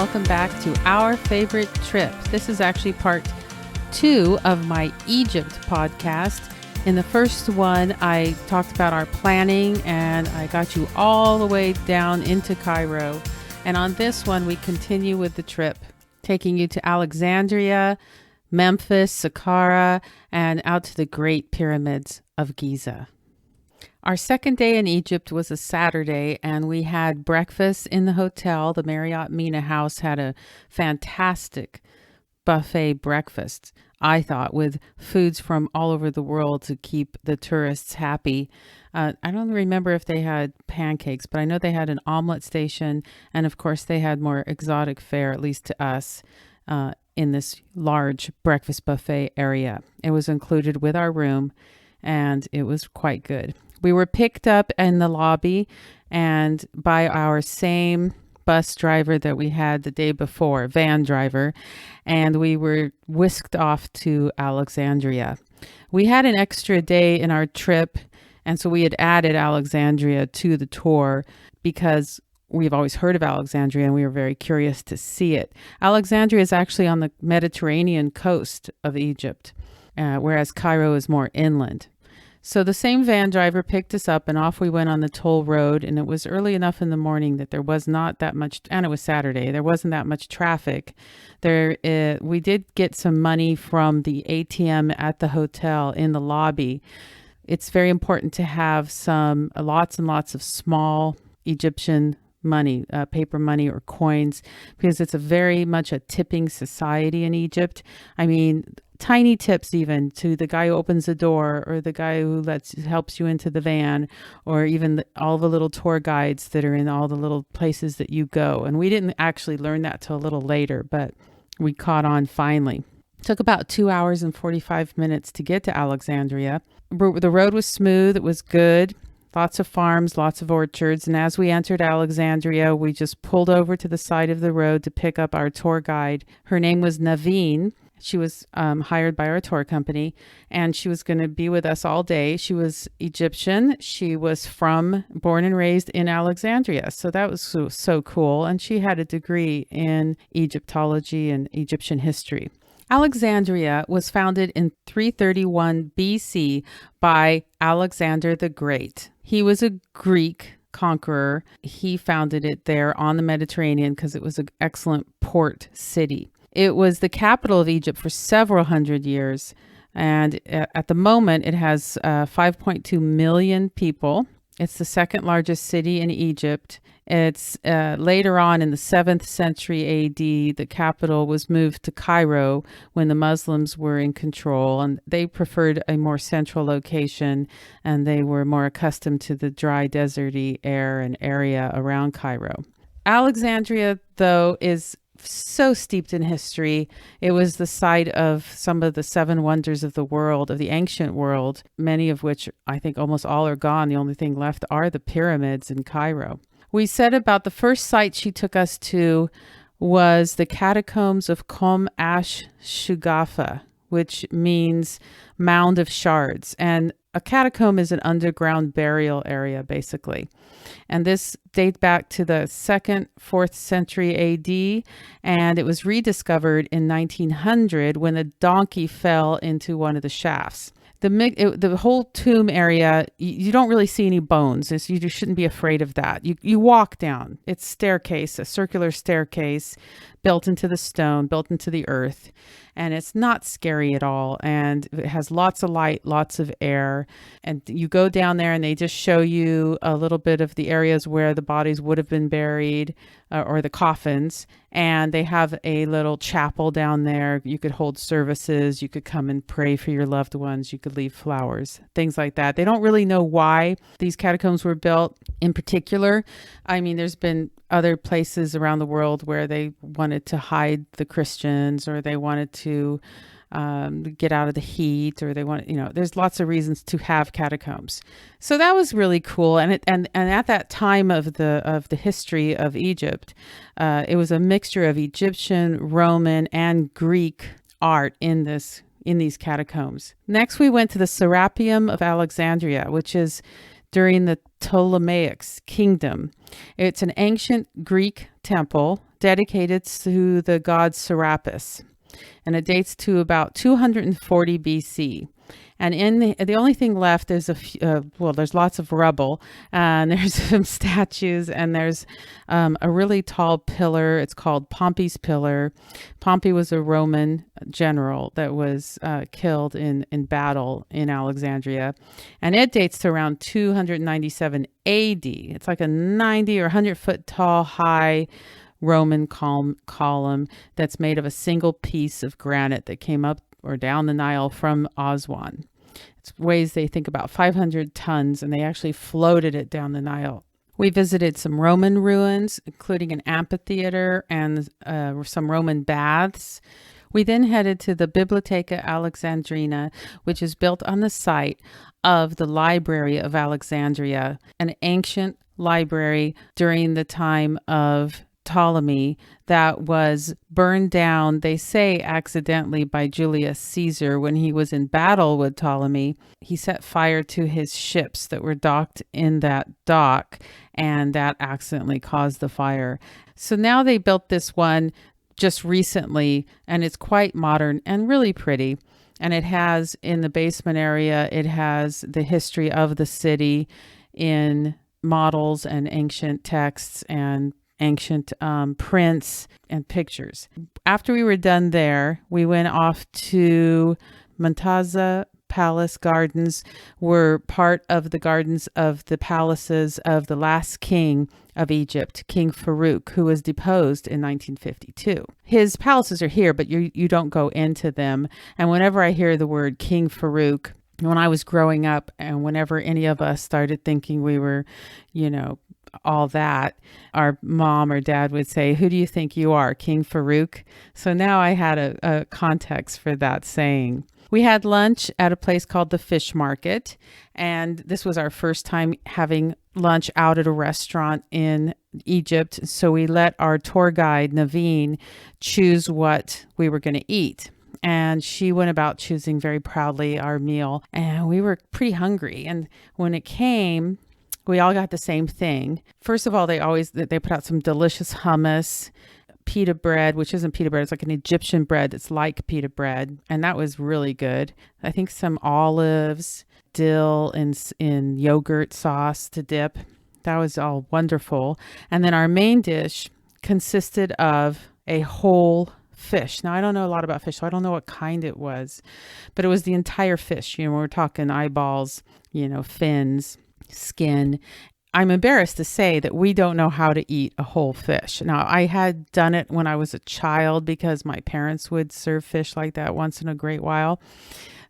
welcome back to our favorite trip. This is actually part 2 of my Egypt podcast. In the first one, I talked about our planning and I got you all the way down into Cairo. And on this one, we continue with the trip, taking you to Alexandria, Memphis, Saqqara, and out to the Great Pyramids of Giza. Our second day in Egypt was a Saturday, and we had breakfast in the hotel. The Marriott Mina House had a fantastic buffet breakfast, I thought, with foods from all over the world to keep the tourists happy. I don't remember if they had pancakes, but I know they had an omelet station, and of course they had more exotic fare, at least to us, in this large breakfast buffet area. It was included with our room, and it was quite good. We were picked up in the lobby and by our same bus driver that we had the day before, van driver, and we were whisked off to Alexandria. We had an extra day in our trip, and so we had added Alexandria to the tour because we've always heard of Alexandria and we were very curious to see it. Alexandria is actually on the Mediterranean coast of Egypt, whereas Cairo is more inland. So the same van driver picked us up and off we went on the toll road, and it was early enough in the morning that there was not that much, and it was Saturday, there wasn't that much traffic. We did get some money from the ATM at the hotel in the lobby. It's very important to have lots and lots of small Egyptian money, paper money or coins, because it's very much a tipping society in Egypt. I mean, tiny tips even to the guy who opens the door or the guy who helps you into the van, or even all the little tour guides that are in all the little places that you go. And we didn't actually learn that till a little later, but we caught on finally. It took about 2 hours and 45 minutes to get to Alexandria. The road was smooth. It was good. Lots of farms, lots of orchards. And as we entered Alexandria, we just pulled over to the side of the road to pick up our tour guide. Her name was Naveen. She was hired by our tour company, and she was going to be with us all day. She was Egyptian. She was born and raised in Alexandria. So that was so cool. And she had a degree in Egyptology and Egyptian history. Alexandria was founded in 331 BC by Alexander the Great. He was a Greek conqueror. He founded it there on the Mediterranean because it was an excellent port city. It was the capital of Egypt for several hundred years, and at the moment it has 5.2 million people. It's the second largest city in Egypt. It's later on in the 7th century AD, the capital was moved to Cairo when the Muslims were in control, and they preferred a more central location, and they were more accustomed to the dry, deserty air and area around Cairo. Alexandria, though, is so steeped in history. It was the site of some of the 7 wonders of the world, of the ancient world, many of which I think almost all are gone. The only thing left are the pyramids in Cairo. We said about the first site she took us to was the catacombs of Kom Ash Shugafa, which means mound of shards. And a catacomb is an underground burial area, basically. And this dates back to the 2nd, 4th century AD, and it was rediscovered in 1900 when a donkey fell into one of the shafts. The whole tomb area, you don't really see any bones. You just shouldn't be afraid of that. You walk down. It's a circular staircase built into the stone, built into the earth. And it's not scary at all. And it has lots of light, lots of air. And you go down there and they just show you a little bit of the areas where the bodies would have been buried, or the coffins. And they have a little chapel down there. You could hold services. You could come and pray for your loved ones. You could leave flowers, things like that. They don't really know why these catacombs were built in particular. I mean, there's been other places around the world where they wanted to hide the Christians, or they wanted to get out of the heat, or there's lots of reasons to have catacombs. So that was really cool. And at that time of the history of Egypt, it was a mixture of Egyptian, Roman, and Greek art in these catacombs. Next, we went to the Serapeum of Alexandria, which is during the Ptolemaic kingdom. It's an ancient Greek temple dedicated to the god Serapis, and it dates to about 240 BC. And in the only thing left is there's lots of rubble, and there's some statues, and there's a really tall pillar. It's called Pompey's Pillar. Pompey was a Roman general that was killed in battle in Alexandria, and it dates to around 297 AD. It's like a 90 or 100 foot tall, high Roman column that's made of a single piece of granite that came up or down the Nile from Aswan. It weighs, they think, about 500 tons, and they actually floated it down the Nile. We visited some Roman ruins, including an amphitheater and some Roman baths. We then headed to the Bibliotheca Alexandrina, which is built on the site of the Library of Alexandria, an ancient library during the time of Ptolemy that was burned down, they say accidentally, by Julius Caesar when he was in battle with Ptolemy. He set fire to his ships that were docked in that dock, and that accidentally caused the fire. So now they built this one just recently, and it's quite modern and really pretty. And it has, in the basement area, it has the history of the city in models and ancient texts and ancient prints and pictures. After we were done there, we went off to Muntaza Palace Gardens, were part of the gardens of the palaces of the last king of Egypt, King Farouk, who was deposed in 1952. His palaces are here, but you don't go into them. And whenever I hear the word King Farouk, when I was growing up, and whenever any of us started thinking we were, all that, our mom or dad would say, "Who do you think you are, King Farouk?" So now I had a context for that saying. We had lunch at a place called the Fish Market, and this was our first time having lunch out at a restaurant in Egypt. So we let our tour guide, Naveen, choose what we were going to eat. And she went about choosing very proudly our meal, and we were pretty hungry. And when it came, we all got the same thing. First of all, they put out some delicious hummus, pita bread, which isn't pita bread. It's like an Egyptian bread that's like pita bread. And that was really good. I think some olives, dill in yogurt sauce to dip. That was all wonderful. And then our main dish consisted of a whole fish. Now, I don't know a lot about fish, so I don't know what kind it was, but it was the entire fish. We're talking eyeballs, fins, skin. I'm embarrassed to say that we don't know how to eat a whole fish. Now, I had done it when I was a child because my parents would serve fish like that once in a great while.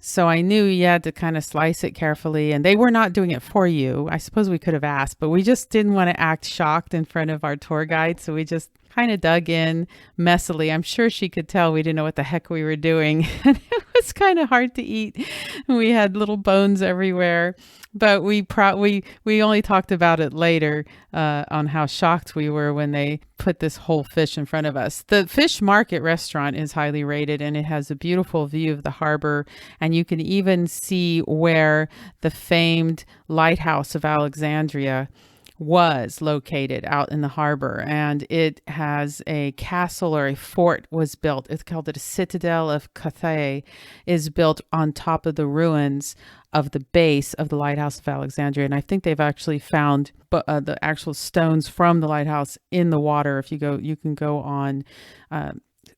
So I knew you had to kind of slice it carefully, and they were not doing it for you. I suppose we could have asked, but we just didn't want to act shocked in front of our tour guide. So we just kind of dug in messily. I'm sure she could tell we didn't know what the heck we were doing. And it was kind of hard to eat. We had little bones everywhere, but we only talked about it later on how shocked we were when they put this whole fish in front of us. The Fish Market restaurant is highly rated, and it has a beautiful view of the harbor, and you can even see where the famed lighthouse of Alexandria was located out in the harbor. And it has a castle, or a fort was built. It's called the Citadel of Cathay, is built on top of the ruins of the base of the lighthouse of Alexandria. And I think they've actually found the actual stones from the lighthouse in the water. If you go, you can go on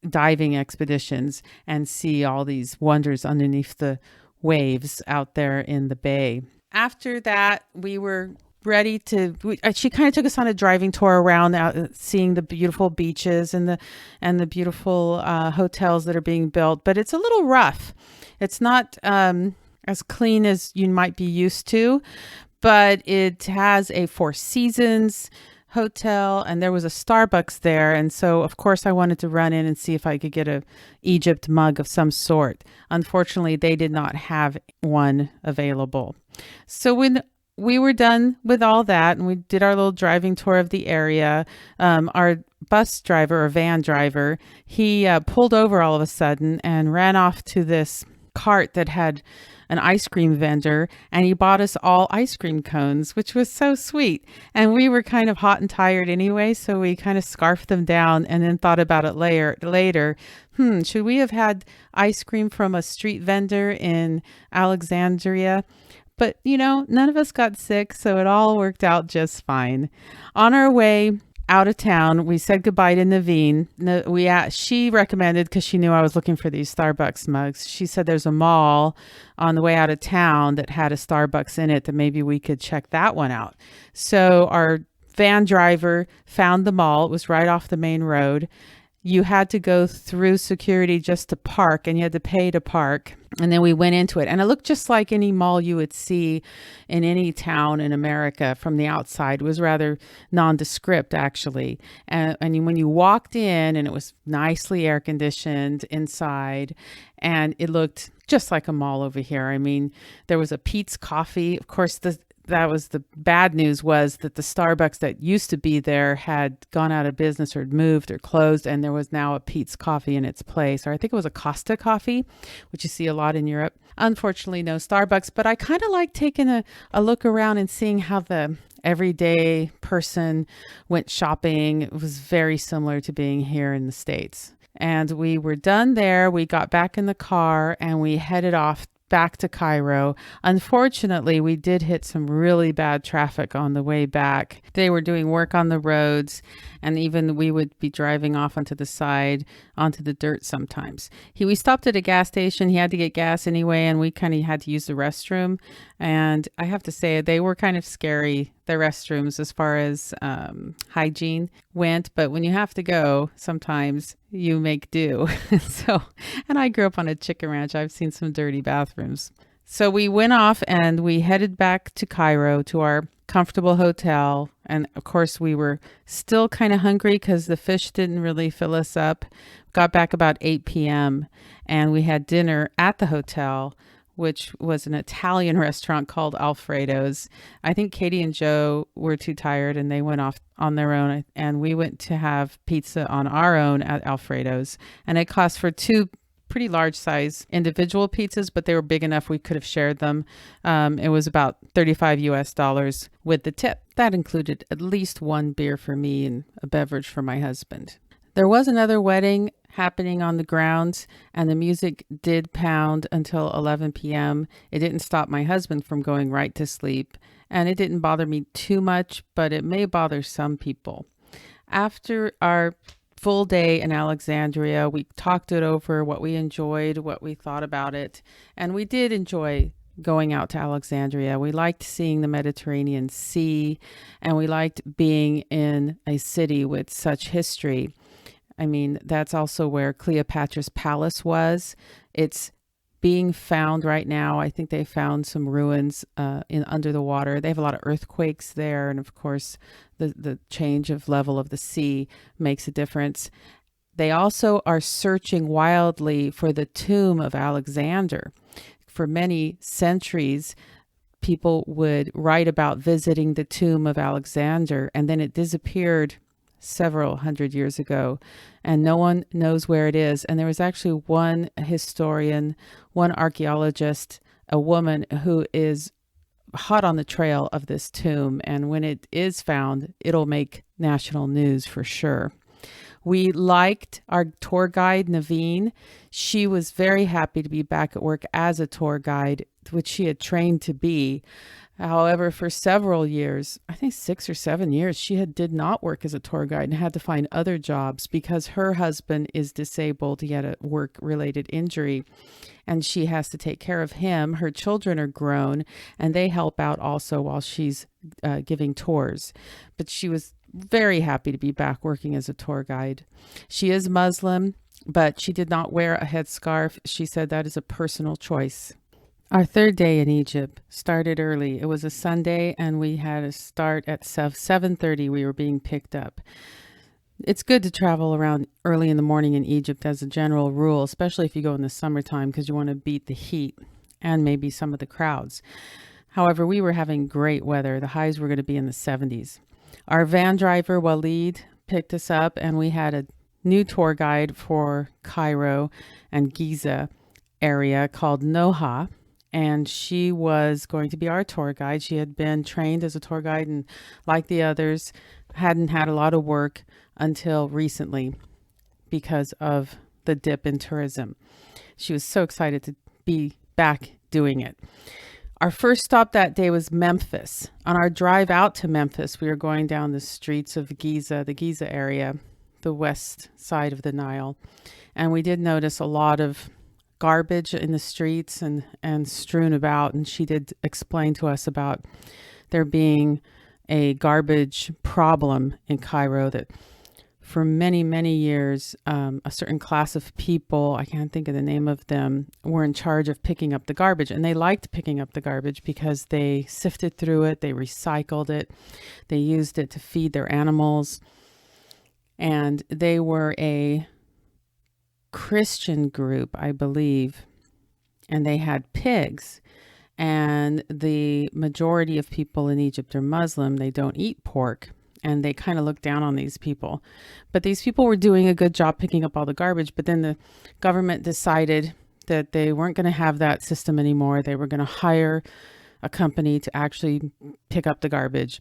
diving expeditions and see all these wonders underneath the waves out there in the bay. After that, we were ready to, she kind of took us on a driving tour around, seeing the beautiful beaches and the beautiful hotels that are being built, but it's a little rough. It's not as clean as you might be used to, but it has a Four Seasons hotel, and there was a Starbucks there. And so, of course, I wanted to run in and see if I could get a Egypt mug of some sort. Unfortunately, they did not have one available. So when we were done with all that, and we did our little driving tour of the area, our bus driver or van driver, he pulled over all of a sudden and ran off to this cart that had an ice cream vendor, and he bought us all ice cream cones, which was so sweet. And we were kind of hot and tired anyway, so we kind of scarfed them down and then thought about it later. Should we have had ice cream from a street vendor in Alexandria? But, none of us got sick, so it all worked out just fine. On our way out of town, we said goodbye to Naveen. She recommended, because she knew I was looking for these Starbucks mugs, she said there's a mall on the way out of town that had a Starbucks in it, that maybe we could check that one out. So our van driver found the mall. It was right off the main road. You had to go through security just to park, and you had to pay to park. And then we went into it, and it looked just like any mall you would see in any town in America from the outside. It was rather nondescript, actually. And when you walked in, and it was nicely air conditioned inside, and it looked just like a mall over here. I mean, there was a Peet's Coffee. Of course, that was the bad news, was that the Starbucks that used to be there had gone out of business or moved or closed, and there was now a Peet's Coffee in its place. Or I think it was a Costa Coffee, which you see a lot in Europe. Unfortunately, no Starbucks, but I kind of like taking a look around and seeing how the everyday person went shopping. It was very similar to being here in the States. And we were done there. We got back in the car and we headed off back to Cairo. Unfortunately, we did hit some really bad traffic on the way back. They were doing work on the roads, and even we would be driving off onto the side, onto the dirt sometimes. We stopped at a gas station. He had to get gas anyway, and we kind of had to use the restroom. And I have to say, they were kind of scary, the restrooms, as far as hygiene went. But when you have to go, sometimes you make do. And I grew up on a chicken ranch. I've seen some dirty bathrooms. So we went off and we headed back to Cairo, to our comfortable hotel. And of course, we were still kind of hungry because the fish didn't really fill us up. Got back about 8 p.m. and we had dinner at the hotel, which was an Italian restaurant called Alfredo's. I think Katie and Joe were too tired and they went off on their own, and we went to have pizza on our own at Alfredo's. And it cost for two pretty large size individual pizzas, but they were big enough we could have shared them. It was about $35 with the tip. That included at least one beer for me and a beverage for my husband. There was another wedding happening on the grounds, and the music did pound until 11 p.m. It didn't stop my husband from going right to sleep, and it didn't bother me too much, but it may bother some people. After our full day in Alexandria, we talked it over, what we enjoyed, what we thought about it, and we did enjoy going out to Alexandria. We liked seeing the Mediterranean Sea, and we liked being in a city with such history. I mean, that's also where Cleopatra's Palace was. It's being found right now. I think they found some ruins under the water. They have a lot of earthquakes there. And of course, the change of level of the sea makes a difference. They also are searching wildly for the tomb of Alexander. For many centuries, people would write about visiting the tomb of Alexander, and then it disappeared several hundred years ago, and no one knows where it is. And there was actually one historian, one archaeologist, a woman who is hot on the trail of this tomb. And when it is found, it'll make national news for sure. We liked our tour guide, Naveen. She was very happy to be back at work as a tour guide, which she had trained to be. However, for several years, I think 6 or 7 years, she did not work as a tour guide and had to find other jobs because her husband is disabled. He had a work-related injury, and she has to take care of him. Her children are grown, and they help out also while she's giving tours. But she was very happy to be back working as a tour guide. She is Muslim, but she did not wear a headscarf. She said that is a personal choice. Our third day in Egypt started early. It was a Sunday, and we had a start at 7:30. We were being picked up. It's good to travel around early in the morning in Egypt as a general rule, especially if you go in the summertime, because you want to beat the heat and maybe some of the crowds. However, we were having great weather. The highs were going to be in the 70s. Our van driver, Waleed, picked us up, and we had a new tour guide for Cairo and Giza. area called Noha, and she was going to be our tour guide. She had been trained as a tour guide and, like the others, hadn't had a lot of work until recently because of the dip in tourism. She was so excited to be back doing it. Our first stop that day was Memphis. On our drive out to Memphis, we were going down the streets of Giza, the Giza area, the west side of the Nile. And we did notice a lot of garbage in the streets and strewn about. And she did explain to us about there being a garbage problem in Cairo, that for many, many years, a certain class of people, I can't think of the name of them, were in charge of picking up the garbage. And they liked picking up the garbage because they sifted through it, they recycled it, they used it to feed their animals. And they were a Christian group, I believe, and they had pigs. And the majority of people in Egypt are Muslim. They don't eat pork, and they kind of look down on these people. But these people were doing a good job picking up all the garbage. But then the government decided that they weren't going to have that system anymore. They were going to hire a company to actually pick up the garbage.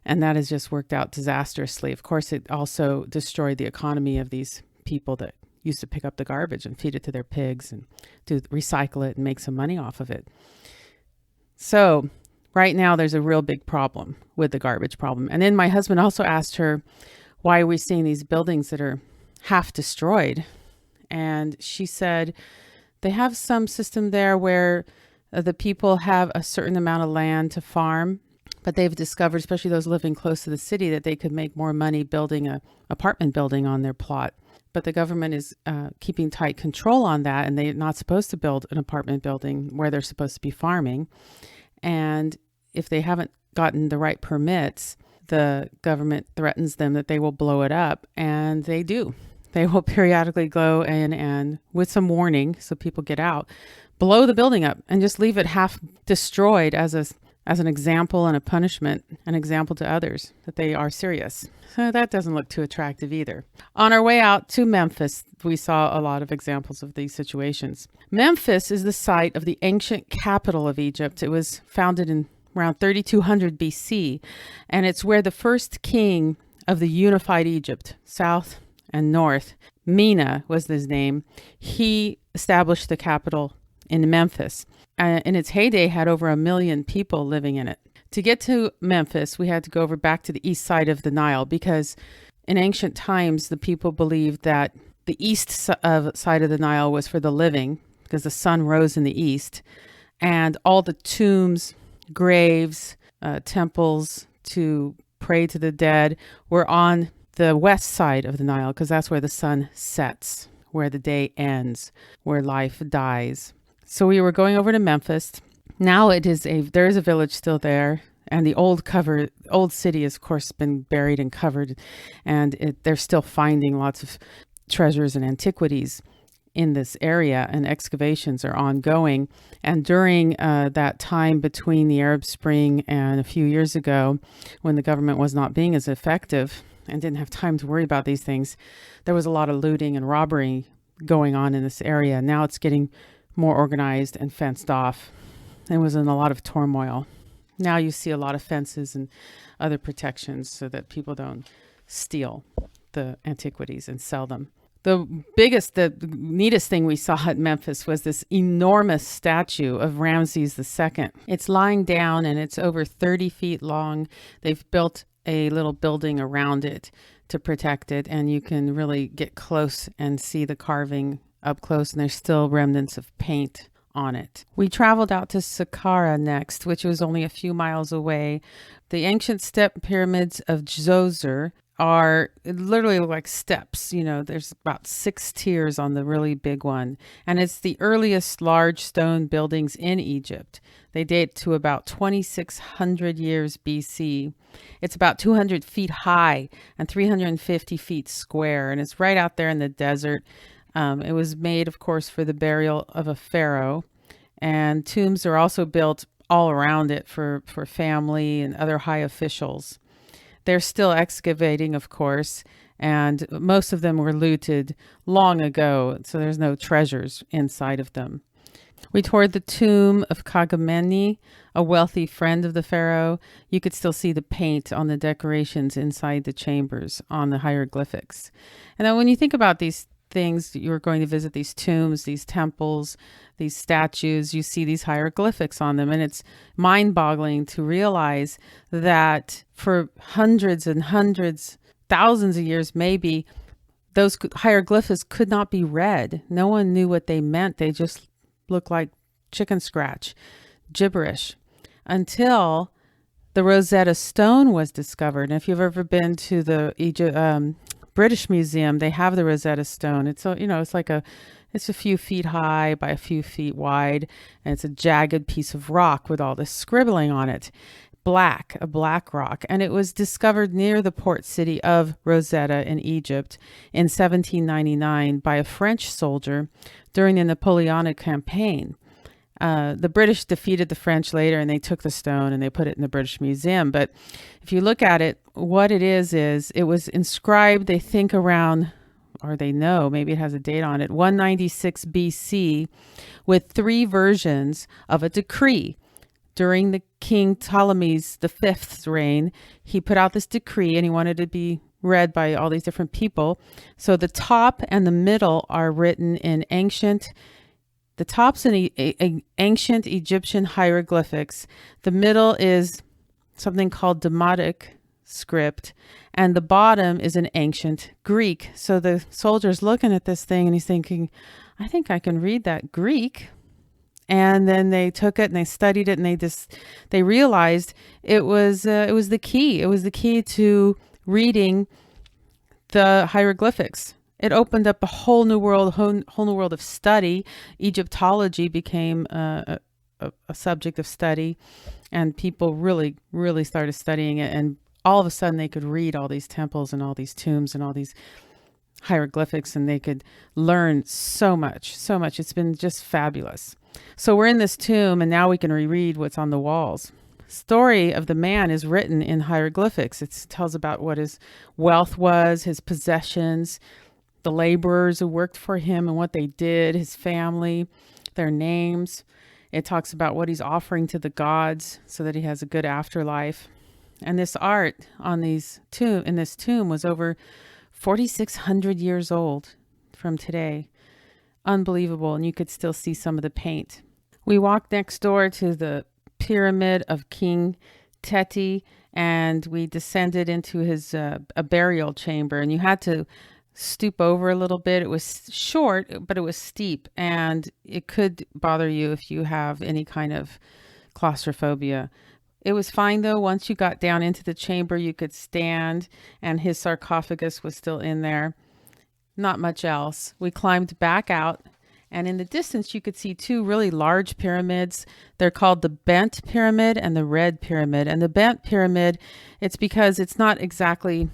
And that has just worked out disastrously. Of course, it also destroyed the economy of these people that used to pick up the garbage and feed it to their pigs and to recycle it and make some money off of it. So right now there's a real big problem with the garbage problem. And then my husband also asked her, why are we seeing these buildings that are half destroyed? And she said they have some system there where the people have a certain amount of land to farm, but they've discovered, especially those living close to the city, that they could make more money building a apartment building on their plot. But the government is keeping tight control on that, and they're not supposed to build an apartment building where they're supposed to be farming. And if they haven't gotten the right permits, the government threatens them that they will blow it up, and they do. They will periodically go in and, with some warning so people get out, blow the building up and just leave it half destroyed as an example and a punishment, an example to others that they are serious. So that doesn't look too attractive either. On our way out to Memphis, we saw a lot of examples of these situations. Memphis is the site of the ancient capital of Egypt. It was founded in around 3200 BC, and it's where the first king of the unified Egypt, south and north, Mena was his name, he established the capital in Memphis. In its heyday, had over 1 million people living in it. To get to Memphis, we had to go over back to the east side of the Nile, because in ancient times, the people believed that the east side of the Nile was for the living, because the sun rose in the east, and all the tombs, graves, temples to pray to the dead were on the west side of the Nile, because that's where the sun sets, where the day ends, where life dies. So we were going over to Memphis. Now there is a village still there, and the old city has, of course, been buried and covered, and they're still finding lots of treasures and antiquities in this area, and excavations are ongoing. And during that time between the Arab Spring and a few years ago, when the government was not being as effective and didn't have time to worry about these things, there was a lot of looting and robbery going on in this area. Now it's getting more organized and fenced off. It was in a lot of turmoil. Now you see a lot of fences and other protections so that people don't steal the antiquities and sell them. The neatest thing we saw at Memphis was this enormous statue of Ramses II. It's lying down and it's over 30 feet long. They've built a little building around it to protect it, and you can really get close and see the carving up close, and there's still remnants of paint on it. We traveled out to Saqqara next, which was only a few miles away. The ancient step pyramids of Giza are literally like steps. There's about 6 tiers on the really big one, and it's the earliest large stone buildings in Egypt. They date to about 2,600 years BC. It's about 200 feet high and 350 feet square, and it's right out there in the desert. It was made, of course, for the burial of a pharaoh, and tombs are also built all around it for family and other high officials. They're still excavating, of course, and most of them were looted long ago, so there's no treasures inside of them. We toured the tomb of Kagameni, a wealthy friend of the pharaoh. You could still see the paint on the decorations inside the chambers on the hieroglyphics. And then when you think about these things, you're going to visit these tombs, these temples, these statues, you see these hieroglyphics on them. And it's mind-boggling to realize that for hundreds and hundreds, thousands of years maybe, those hieroglyphics could not be read. No one knew what they meant. They just looked like chicken scratch, gibberish, until the Rosetta Stone was discovered. And if you've ever been to the British Museum, they have the Rosetta Stone. It's it's a few feet high by a few feet wide, and it's a jagged piece of rock with all this scribbling on it. A black rock. And it was discovered near the port city of Rosetta in Egypt in 1799 by a French soldier during the Napoleonic campaign. The British defeated the French later, and they took the stone and they put it in the British Museum. But if you look at it, what it is it was inscribed, they think around, or they know, maybe it has a date on it, 196 BC, with 3 versions of a decree. During the King Ptolemy's V's reign, he put out this decree and he wanted it to be read by all these different people. So the top and the middle are written in ancient Egyptian hieroglyphics. The middle is something called Demotic script, and the bottom is an ancient Greek. So the soldier's looking at this thing and he's thinking, I think I can read that Greek. And then they took it and they studied it, and they realized it was the key. It was the key to reading the hieroglyphics. It opened up a whole new world of study. Egyptology became a subject of study, and people really, really started studying it. And all of a sudden, they could read all these temples and all these tombs and all these hieroglyphics, and they could learn so much. It's been just fabulous. So we're in this tomb, and now we can reread what's on the walls. Story of the man is written in hieroglyphics. It tells about what his wealth was, his possessions, the laborers who worked for him and what they did, his family, their names. It talks about what he's offering to the gods so that he has a good afterlife. And this art in this tomb was over 4,600 years old from today. Unbelievable. And you could still see some of the paint. We walked next door to the pyramid of King Teti, and we descended into his a burial chamber, and you had to stoop over a little bit. It was short, but it was steep, and it could bother you if you have any kind of claustrophobia. It was fine though. Once you got down into the chamber, you could stand, and his sarcophagus was still in there. Not much else. We climbed back out, and in the distance you could see 2 really large pyramids. They're called the Bent Pyramid and the Red Pyramid. And the Bent Pyramid, it's because it's not exactly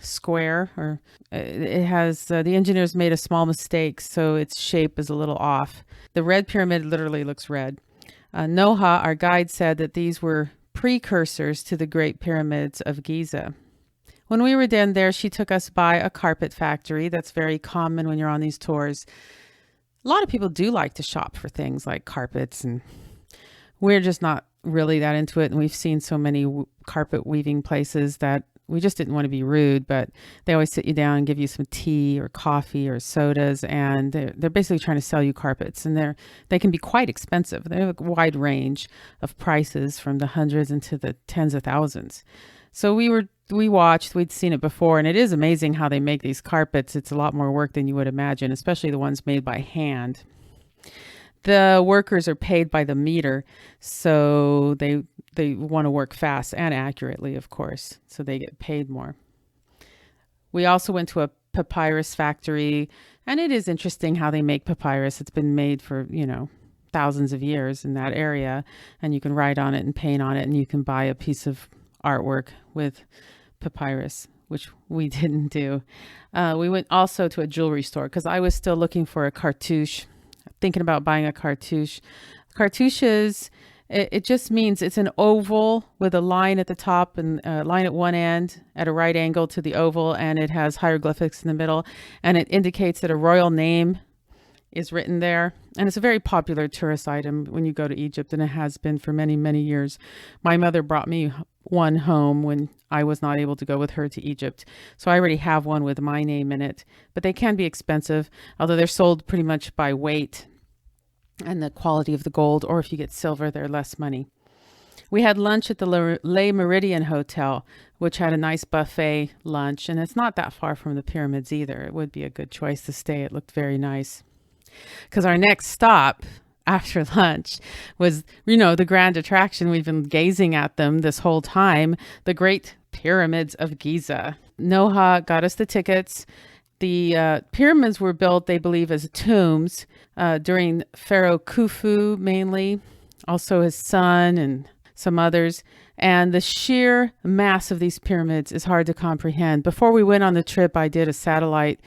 square, or it has the engineers made a small mistake, so its shape is a little off. The Red Pyramid literally looks red. Noha, our guide, said that these were precursors to the Great Pyramids of Giza. When we were down there, she took us by a carpet factory. That's very common when you're on these tours. A lot of people do like to shop for things like carpets, and we're just not really that into it. And we've seen so many carpet weaving places that we just didn't want to be rude, but they always sit you down and give you some tea or coffee or sodas, and they're basically trying to sell you carpets, and they can be quite expensive. They have a wide range of prices from the hundreds into the tens of thousands. So we watched, we'd seen it before, and it is amazing how they make these carpets. It's a lot more work than you would imagine, especially the ones made by hand. The workers are paid by the meter, so they want to work fast and accurately, of course, so they get paid more. We also went to a papyrus factory, and it is interesting how they make papyrus. It's been made for, thousands of years in that area, and you can write on it and paint on it, and you can buy a piece of artwork with papyrus, which we didn't do. We went also to a jewelry store because I was still looking for a cartouche, thinking about buying a cartouche. Cartouches, it just means it's an oval with a line at the top and a line at one end at a right angle to the oval, and it has hieroglyphics in the middle, and it indicates that a royal name is written there. And it's a very popular tourist item when you go to Egypt, and it has been for many, many years. My mother brought me one home when I was not able to go with her to Egypt. So I already have one with my name in it, but they can be expensive, although they're sold pretty much by weight and the quality of the gold, or if you get silver, they're less money. We had lunch at the Le Méridien Hotel, which had a nice buffet lunch, and it's not that far from the pyramids either. It would be a good choice to stay. It looked very nice. Because our next stop after lunch was, the grand attraction. We've been gazing at them this whole time, the Great Pyramids of Giza. Noha got us the tickets. The pyramids were built, they believe, as tombs during Pharaoh Khufu mainly, also his son and some others. And the sheer mass of these pyramids is hard to comprehend. Before we went on the trip, I did a satellite.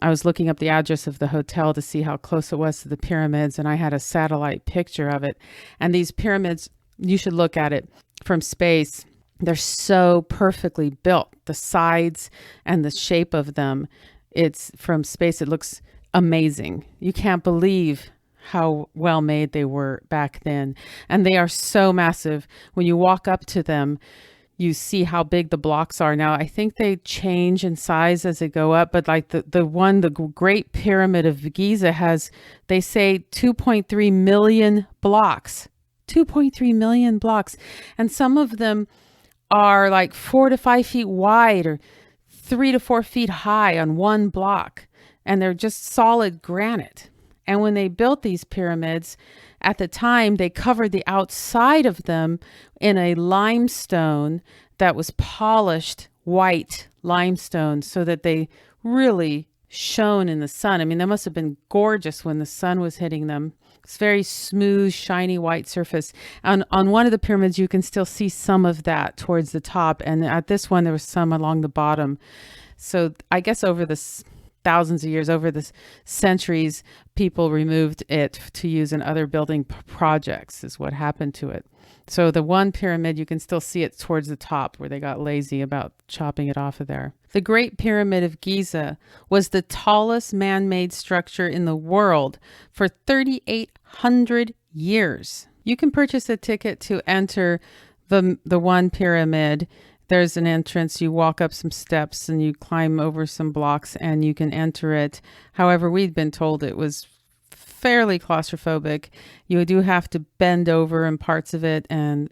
I was looking up the address of the hotel to see how close it was to the pyramids, and I had a satellite picture of it. And these pyramids, you should look at it from space. They're so perfectly built. The sides and the shape of them, it's from space. It looks amazing. You can't believe how well made they were back then. And they are so massive. When you walk up to them, you see how big the blocks are. Now, I think they change in size as they go up, but like the Great Pyramid of Giza has, they say 2.3 million blocks. 2.3 million blocks. And some of them are like 4 to 5 feet wide or 3 to 4 feet high on one block. And they're just solid granite. And when they built these pyramids, at the time, they covered the outside of them in a limestone that was polished white limestone so that they really shone in the sun. I mean, they must have been gorgeous when the sun was hitting them. It's very smooth, shiny white surface. On one of the pyramids, you can still see some of that towards the top. And at this one, there was some along the bottom. So I guess over this thousands of years, over the centuries, people removed it to use in other building projects is what happened to it. So the one pyramid, you can still see it towards the top where they got lazy about chopping it off of there. The Great Pyramid of Giza was the tallest man-made structure in the world for 3,800 years. You can purchase a ticket to enter the one pyramid. There's an entrance, you walk up some steps and you climb over some blocks and you can enter it. However, we'd been told it was fairly claustrophobic. You do have to bend over in parts of it and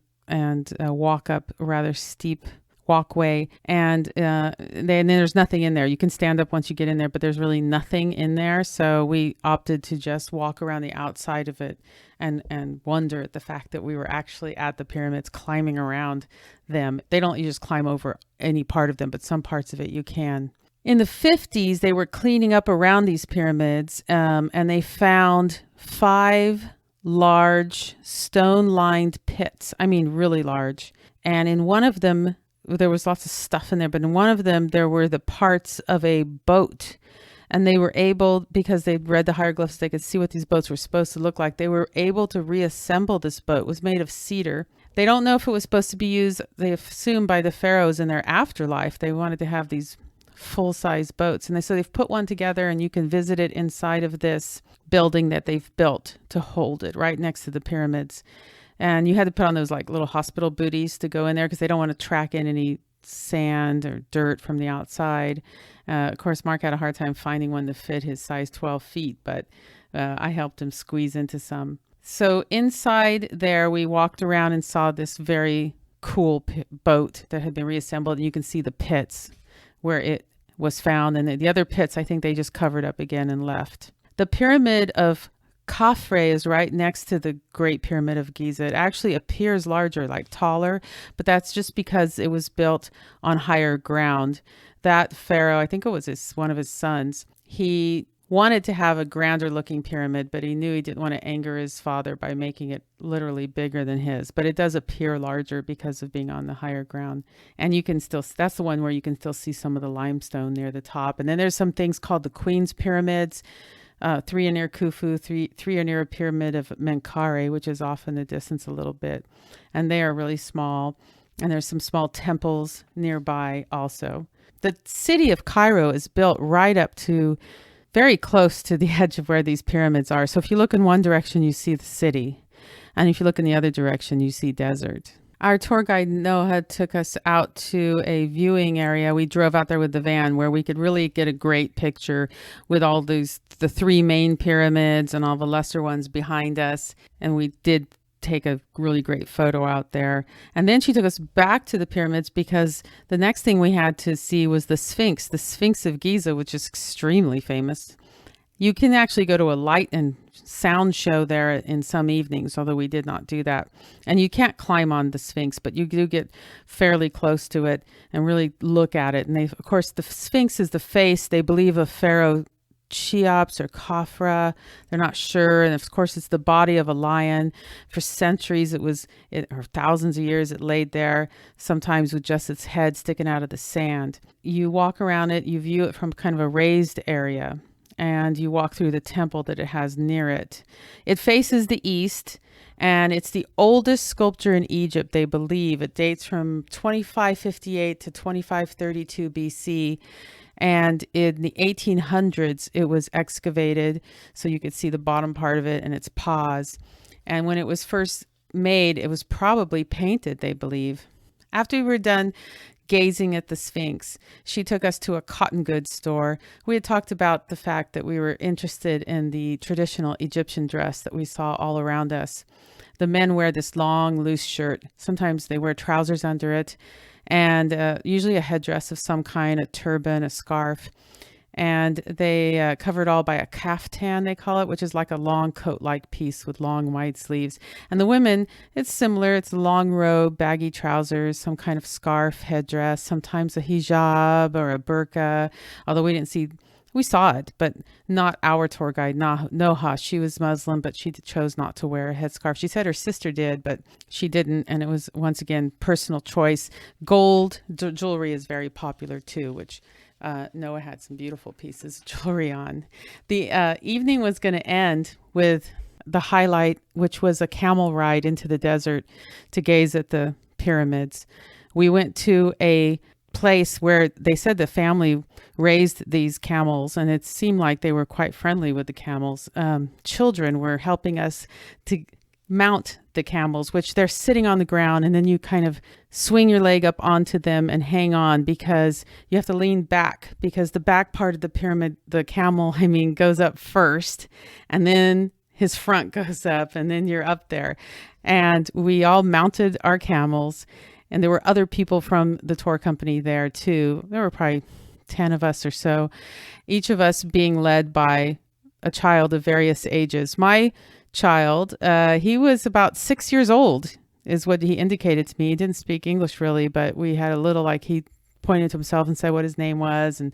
walk up a rather steep walkway. And then there's nothing in there. You can stand up once you get in there, but there's really nothing in there. So we opted to just walk around the outside of it and wonder at the fact that we were actually at the pyramids climbing around them. They don't let you just climb over any part of them, but some parts of it you can. In the 50s, they were cleaning up around these pyramids and they found 5 large stone-lined pits. I mean, really large. And in one of them, there was lots of stuff in there, but in one of them, there were the parts of a boat. And they were able, because they'd read the hieroglyphs, they could see what these boats were supposed to look like. They were able to reassemble this boat. It was made of cedar. They don't know if it was supposed to be used, they assume, by the pharaohs in their afterlife. They wanted to have these full-size boats. And so they've put one together and you can visit it inside of this building that they've built to hold it right next to the pyramids. And you had to put on those like little hospital booties to go in there because they don't want to track in any sand or dirt from the outside. Of course, Mark had a hard time finding one to fit his size 12 feet, but I helped him squeeze into some. So inside there, we walked around and saw this very cool boat that had been reassembled. And you can see the pits where it was found. And the other pits, I think they just covered up again and left. The pyramid of Khafre is right next to the Great Pyramid of Giza. It actually appears larger, like taller, but that's just because it was built on higher ground. That pharaoh, I think it was one of his sons, he wanted to have a grander looking pyramid, but he knew he didn't want to anger his father by making it literally bigger than his. But it does appear larger because of being on the higher ground. And you can still, that's the one where you can still see some of the limestone near the top. And then there's some things called the Queen's Pyramids. 3 are near Khufu, three are near a pyramid of Menkaure, which is off in the distance a little bit. And they are really small. And there's some small temples nearby also. The city of Cairo is built right up to very close to the edge of where these pyramids are. So if you look in one direction, you see the city. And if you look in the other direction, you see desert. Our tour guide, Noah, took us out to a viewing area. We drove out there with the van where we could really get a great picture with all the three main pyramids and all the lesser ones behind us. And we did take a really great photo out there. And then she took us back to the pyramids because the next thing we had to see was the Sphinx of Giza, which is extremely famous. You can actually go to a light and sound show there in some evenings, although we did not do that. And you can't climb on the Sphinx, but you do get fairly close to it and really look at it. And of course, the Sphinx is the face, they believe, of Pharaoh Cheops or Khafra. They're not sure. And of course, it's the body of a lion. For centuries, or thousands of years, it laid there, sometimes with just its head sticking out of the sand. You walk around it, you view it from kind of a raised area, and you walk through the temple that it has near it. It faces the east, and it's the oldest sculpture in Egypt, they believe. It dates from 2558 to 2532 BC. And in the 1800s, it was excavated, so you could see the bottom part of it and its paws. And when it was first made, it was probably painted, they believe. After we were done gazing at the Sphinx, she took us to a cotton goods store. We had talked about the fact that we were interested in the traditional Egyptian dress that we saw all around us. The men wear this long, loose shirt. Sometimes they wear trousers under it, and usually a headdress of some kind, a turban, a scarf. And they cover it all by a kaftan, they call it, which is like a long coat-like piece with long wide sleeves. And the women, it's similar. It's a long robe, baggy trousers, some kind of scarf, headdress, sometimes a hijab or a burqa, although we saw it, but not our tour guide, Noha. She was Muslim, but she chose not to wear a headscarf. She said her sister did, but she didn't. And it was, once again, personal choice. Gold jewelry is very popular too, which Noah had some beautiful pieces of jewelry on. The evening was going to end with the highlight, which was a camel ride into the desert to gaze at the pyramids. We went to a place where they said the family raised these camels, and it seemed like they were quite friendly with the camels. Children were helping us to mount the camels, which they're sitting on the ground, and then you kind of swing your leg up onto them and hang on, because you have to lean back, because the back part of the pyramid, the camel, goes up first, and then his front goes up, and then you're up there. And we all mounted our camels, and there were other people from the tour company there too. There were probably 10 of us or so, each of us being led by a child of various ages. My child, he was about 6 years old, is what he indicated to me. He didn't speak English really, but we had a little, he pointed to himself and said what his name was, and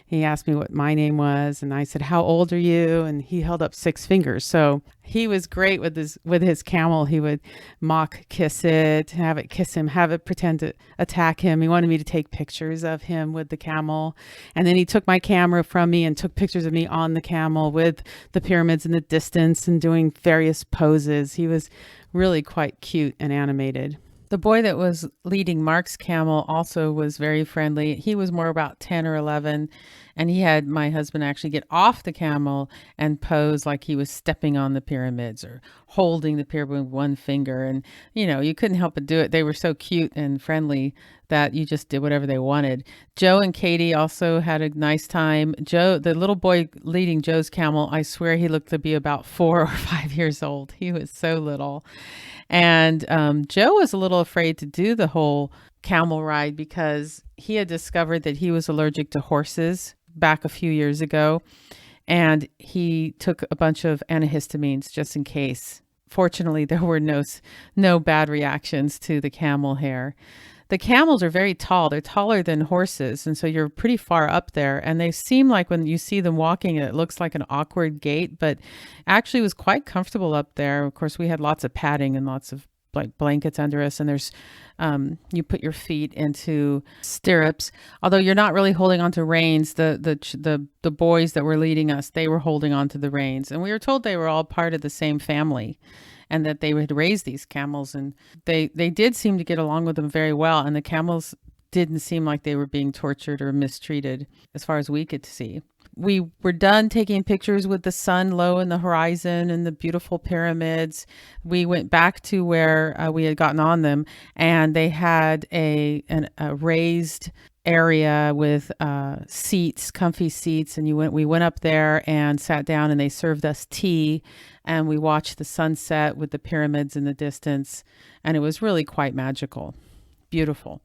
he asked me what my name was, and I said, "How old are you?" And he held up 6 fingers. So he was great with his camel. He would mock kiss it, have it kiss him, have it pretend to attack him. He wanted me to take pictures of him with the camel, and then he took my camera from me and took pictures of me on the camel with the pyramids in the distance and doing various poses. He was really quite cute and animated. The boy that was leading Mark's camel also was very friendly. He was more about 10 or 11, and he had my husband actually get off the camel and pose like he was stepping on the pyramids or holding the pyramid with one finger. And, you couldn't help but do it. They were so cute and friendly that you just did whatever they wanted. Joe and Katie also had a nice time. Joe, the little boy leading Joe's camel, I swear he looked to be about 4 or 5 years old. He was so little. And Joe was a little afraid to do the whole camel ride because he had discovered that he was allergic to horses back a few years ago. And he took a bunch of antihistamines just in case. Fortunately, there were no bad reactions to the camel hair. The camels are very tall. They're taller than horses. And so you're pretty far up there. And they seem like when you see them walking, it looks like an awkward gait, but actually was quite comfortable up there. Of course, we had lots of padding and lots of blankets under us. And there's, you put your feet into stirrups. Although you're not really holding onto reins, the boys that were leading us, they were holding onto the reins. And we were told they were all part of the same family, and that they would raise these camels, and they did seem to get along with them very well. And the camels didn't seem like they were being tortured or mistreated as far as we could see. we were done taking pictures with the sun low in the horizon and the beautiful pyramids, we went back to where we had gotten on them, and they had a raised area with seats, comfy seats, and we went up there and sat down, and they served us tea, and we watched the sunset with the pyramids in the distance, and it was really quite magical, beautiful.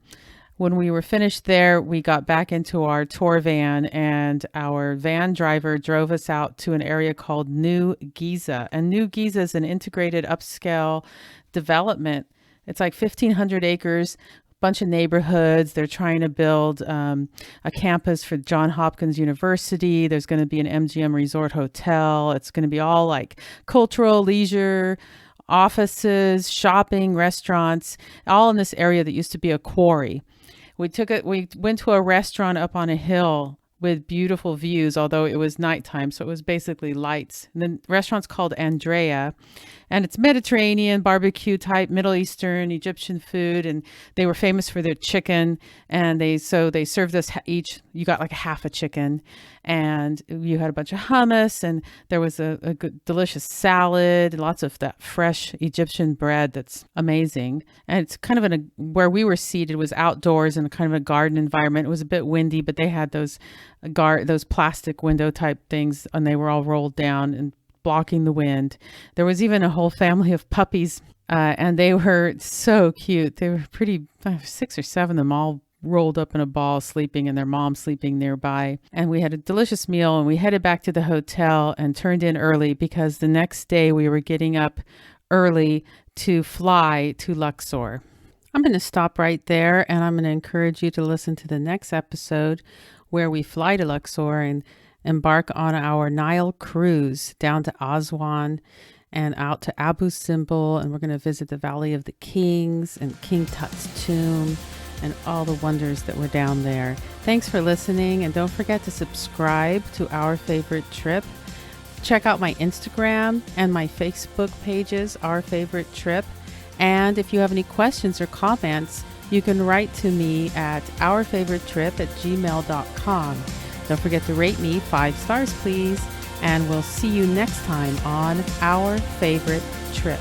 When we were finished there, we got back into our tour van, and our van driver drove us out to an area called New Giza. And New Giza is an integrated upscale development. It's like 1,500 acres, bunch of neighborhoods. They're trying to build a campus for Johns Hopkins University. There's going to be an MGM Resort Hotel. It's going to be all like cultural, leisure, offices, shopping, restaurants, all in this area that used to be a quarry. We went to a restaurant up on a hill with beautiful views, although it was nighttime, so it was basically lights. And the restaurant's called Andrea, and it's Mediterranean, barbecue type, Middle Eastern, Egyptian food, and they were famous for their chicken. And they served us each, you got like a half a chicken, and you had a bunch of hummus, and there was a good, delicious salad, lots of that fresh Egyptian bread that's amazing. And it's kind of where we were seated was outdoors in a kind of a garden environment. It was a bit windy, but they had those plastic window type things, and they were all rolled down and blocking the wind. There was even a whole family of puppies, and they were so cute. They were pretty, 6 or 7 of them, all rolled up in a ball, sleeping, and their mom sleeping nearby. And we had a delicious meal, and we headed back to the hotel and turned in early because the next day we were getting up early to fly to Luxor. I'm going to stop right there, and I'm going to encourage you to listen to the next episode where we fly to Luxor and embark on our Nile cruise down to Aswan and out to Abu Simbel, and we're going to visit the Valley of the Kings and King Tut's tomb and all the wonders that were down there. Thanks for listening, and don't forget to subscribe to Our Favorite Trip. Check out my Instagram and my Facebook pages, Our Favorite Trip. And if you have any questions or comments, you can write to me at ourfavoritetrip@gmail.com. Don't forget to rate me 5 stars, please. And we'll see you next time on Our Favorite Trip.